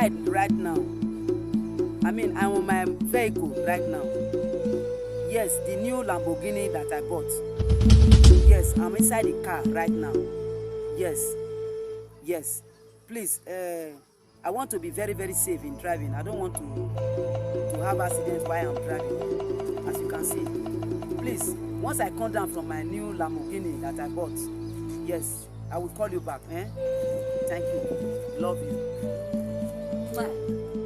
inside right now. I mean, I'm on my vehicle right now. Yes, the new Lamborghini that I bought. Yes, I'm inside the car right now. Yes, yes. Please, I want to be very, very safe in driving. I don't want to have accidents while I'm driving, as you can see. Please, once I come down from my new Lamborghini that I bought, yes, I will call you back. Thank you. Love you. Bye.